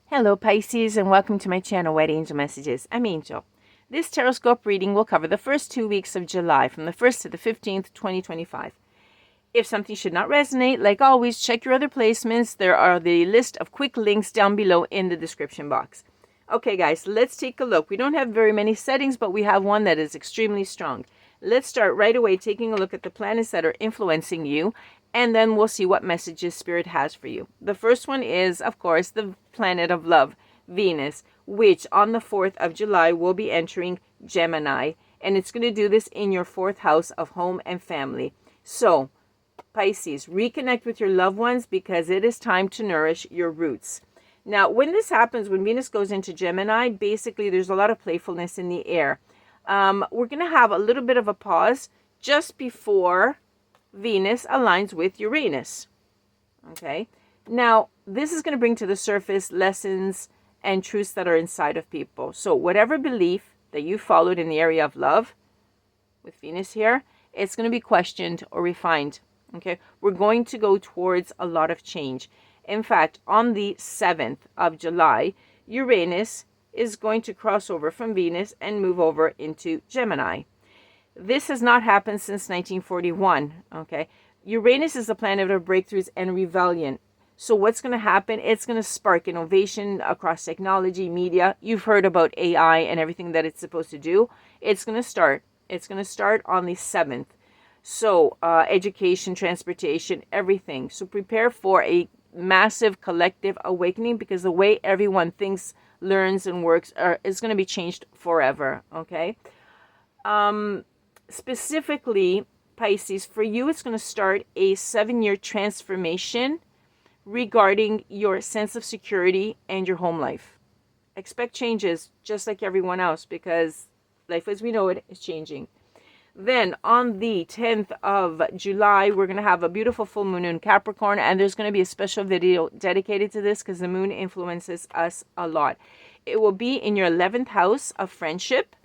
Hello Pisces, and welcome to my channel, White Angel Messages. I'm Angel. This Tarotscope reading will cover the first 2 weeks of July, from the 1st to the 15th, 2025. If something should not resonate, like always, check your other placements. There are the list of quick links down below in the description box. Okay guys, let's take a look. We don't have very many settings, but we have one that is extremely strong. Let's start right away taking a look at the planets that are influencing you, and then we'll see what messages Spirit has for you. The first one is, of course, the planet of love, Venus, which on the 4th of July will be entering Gemini, and it's going to do this in your 4th house of home and family. So, Pisces, reconnect with your loved ones because it is time to nourish your roots. Now, when this happens, when Venus goes into Gemini, basically there's a lot of playfulness in the air. We're going to have a little bit of a pause just before Venus aligns with Uranus. Okay. Now, this is going to bring to the surface lessons and truths that are inside of people. So whatever belief that you followed in the area of love with Venus here, it's going to be questioned or refined. Okay. We're going to go towards a lot of change. In fact, on the 7th of July, Uranus is going to cross over from Venus and move over into Gemini. This has not happened since 1941, okay? Uranus is the planet of breakthroughs and rebellion. So what's going to happen? It's going to spark innovation across technology, media. You've heard about AI and everything that it's supposed to do. It's going to start. It's going to start on the 7th. So education, transportation, everything. So prepare for a massive collective awakening, because the way everyone thinks, learns, and works is going to be changed forever, okay? Specifically, Pisces, for you, it's going to start a 7-year transformation regarding your sense of security and your home life. Expect changes just like everyone else, because life as we know it is changing. Then on the 10th of July, we're going to have a beautiful full moon in Capricorn, and there's going to be a special video dedicated to this because the moon influences us a lot. It will be in your 11th house of friendship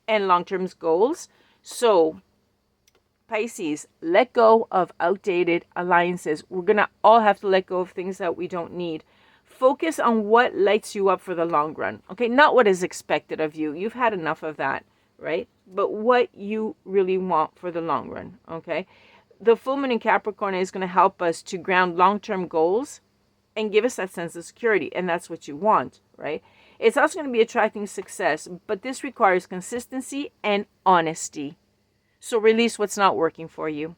and long-term goals. So, Pisces, let go of outdated alliances. We're going to all have to let go of things that we don't need. Focus on what lights you up for the long run. Okay, not what is expected of you. You've had enough of that, right? But what you really want for the long run, okay? The full moon in Capricorn is going to help us to ground long-term goals and give us that sense of security, and that's what you want, right? It's also going to be attracting success, but this requires consistency and honesty. So release what's not working for you.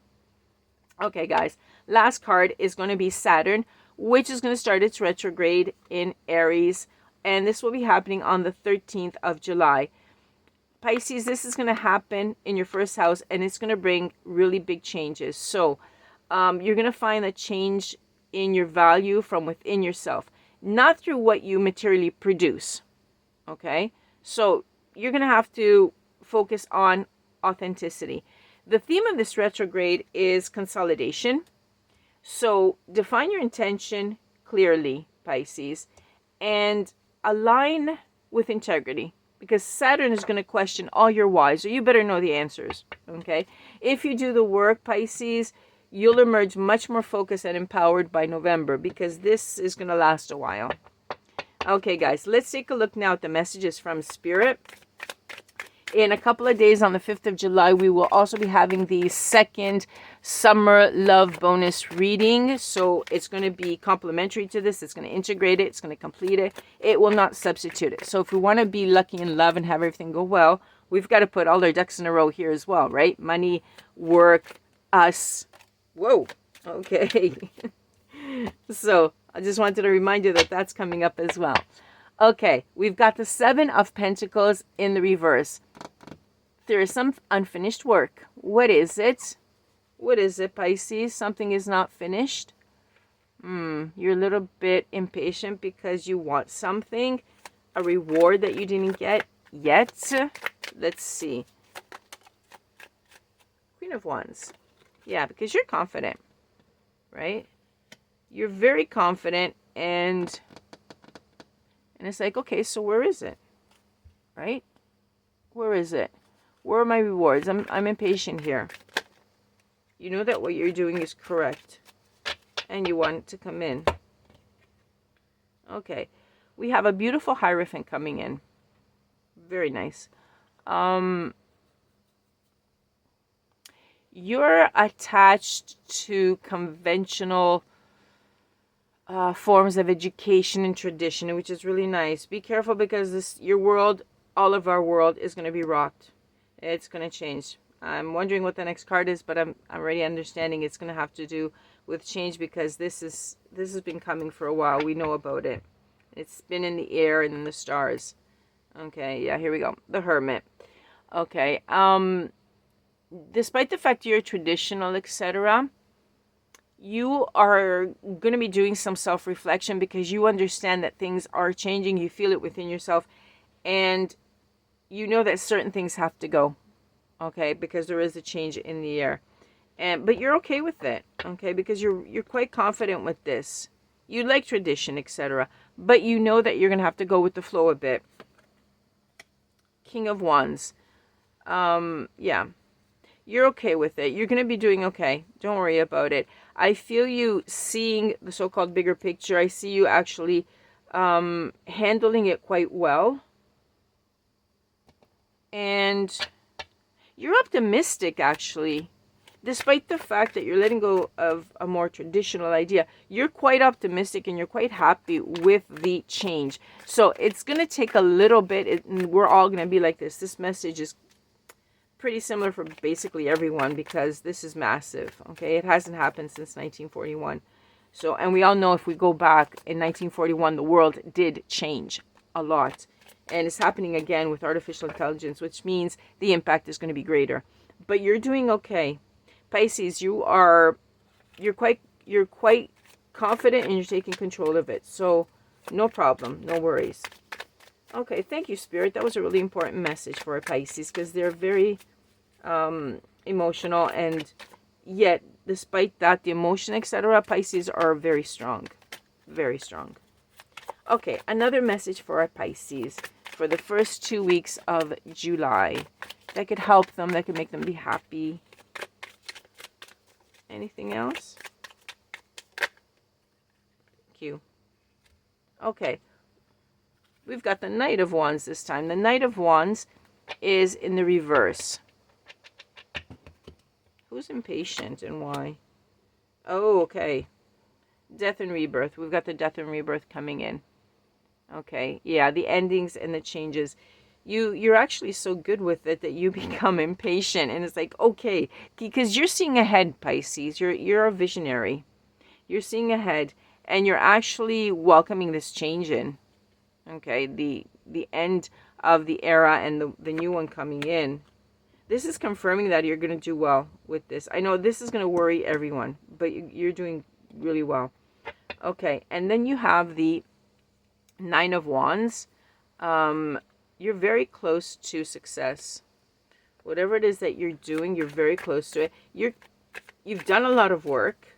Okay, guys, last card is going to be Saturn, which is going to start its retrograde in Aries, and this will be happening on the 13th of July. Pisces, this is going to happen in your 1st house, and it's going to bring really big changes. So you're going to find a change in your value from within yourself, not through what you materially produce. Okay, so you're going to have to focus on authenticity. The theme of this retrograde is consolidation. So define your intention clearly, Pisces, and align with integrity, because Saturn is going to question all your whys, so you better know the answers, okay? If you do the work, Pisces, you'll emerge much more focused and empowered by November, because this is going to last a while. Okay, guys, let's take a look now at the messages from Spirit. In a couple of days, on the 5th of July, we will also be having the 2nd Summer Love Bonus reading. So it's going to be complementary to this. It's going to integrate it. It's going to complete it. It will not substitute it. So if we want to be lucky in love and have everything go well, we've got to put all our ducks in a row here as well, right? Money, work, us. Whoa. Okay. So I just wanted to remind you that that's coming up as well. Okay, we've got the 7 of Pentacles in the reverse. There is some unfinished work. What is it? What is it, Pisces? Something is not finished. You're a little bit impatient because you want something, a reward that you didn't get yet. Let's see. Queen of Wands. Yeah, because you're confident, right? You're very confident, and it's like, okay, so where is it? Right? Where is it? Where are my rewards? I'm impatient here. You know that what you're doing is correct, and you want it to come in. Okay. we have a beautiful Hierophant coming in. Very nice. You're attached to conventional forms of education and tradition, which is really nice. Be careful, because your world, all of our world, is going to be rocked. It's going to change. I'm wondering what the next card is, but I'm already understanding it's going to have to do with change, because this has been coming for a while. We know about it. It's been in the air and in the stars. Okay, yeah, here we go. The Hermit. Okay, despite the fact you're traditional, etc., you are going to be doing some self-reflection, because you understand that things are changing. You feel it within yourself, and you know that certain things have to go, okay, because there is a change in the air. But you're okay with it, okay, because you're quite confident with this. You like tradition, etc., but you know that you're going to have to go with the flow a bit. King of Wands. Yeah. You're okay with it. You're going to be doing okay. Don't worry about it. I feel you seeing the so-called bigger picture. I see you actually handling it quite well. And you're optimistic, actually. Despite the fact that you're letting go of a more traditional idea, you're quite optimistic and you're quite happy with the change. So it's going to take a little bit. And we're all going to be like this. This message is pretty similar for basically everyone, because this is massive. Okay, it hasn't happened since 1941. So, and we all know, if we go back in 1941, the world did change a lot, and it's happening again with artificial intelligence, which means the impact is going to be greater. But you're doing okay, Pisces. You're quite confident, and you're taking control of it. So, no problem, no worries. Okay, thank you, Spirit. That was a really important message for Pisces, because they're very emotional, and yet, despite that, the emotion, etc., Pisces are very strong. Very strong. Okay, another message for our Pisces for the first 2 weeks of July. That could help them, that could make them be happy. Anything else? Thank you. Okay. We've got the Knight of Wands this time. The Knight of Wands is in the reverse. Who's impatient and why? Oh, okay. Death and rebirth. We've got the death and rebirth coming in. Okay. Yeah, the endings and the changes. You're actually so good with it that you become impatient. And it's like, okay. Because you're seeing ahead, Pisces. You're a visionary. You're seeing ahead. And you're actually welcoming this change in. Okay, the end of the era and the new one coming in. This is confirming that you're going to do well with this. I know this is going to worry everyone, but you're doing really well. Okay, and then you have the Nine of Wands. You're very close to success. Whatever it is that you're doing, you're very close to it. You've done a lot of work.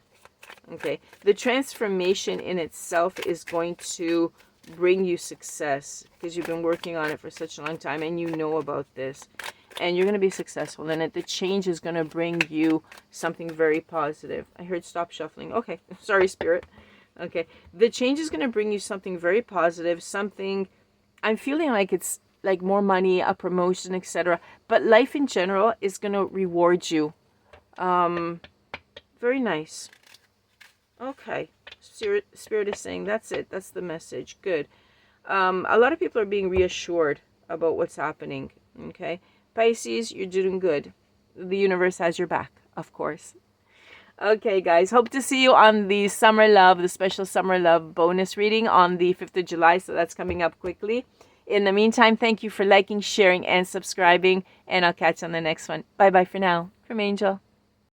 Okay, the transformation in itself is going to bring you success, because you've been working on it for such a long time, and you know about this, and you're going to be successful in it. The change is going to bring you something very positive. I heard stop shuffling. Okay, sorry, Spirit. Okay, the change is going to bring you something very positive, something, I'm feeling like it's like more money, a promotion, etc. But life in general is going to reward you. Very nice. Okay, Spirit is saying that's it. That's the message. Good. A lot of people are being reassured about what's happening. Okay, Pisces, you're doing good. The universe has your back, of course. Okay, guys, hope to see you on the Summer Love, the special Summer Love bonus reading on the 5th of July. So that's coming up quickly. In the meantime, thank you for liking, sharing, and subscribing. And I'll catch you on the next one. Bye-bye for now. From Angel.